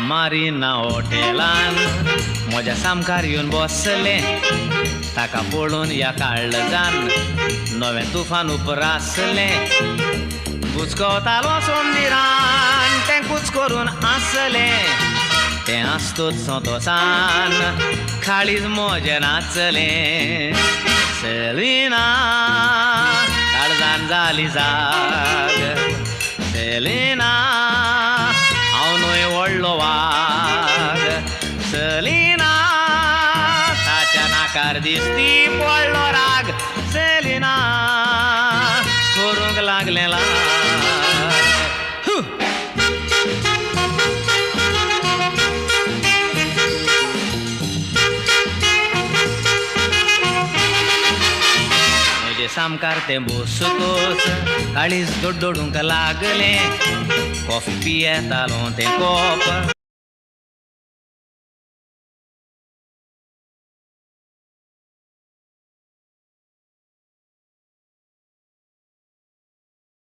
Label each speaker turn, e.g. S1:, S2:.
S1: Marina हॉटेलान म्हज्या सामकार येवन बसले ताका पळोवन ह्या काळजान नवें तुफान उपरासलें बुचकोवतालो सोंदिरान तें कुच करून आसलें तें आसतोच सोंतोसान काळीज म्हजें नाचलें सेलिना काळजान जाली जाग सेलिना हांव न्हय व्हडलो वाग सेलिना ताच्या नाकार दिसती पडलो राग सेलिना करूंक लागलें लाग सामकार तें बसतोच काळीज दोडोडूंक लागलें कॉफी पियेतालो तें कोप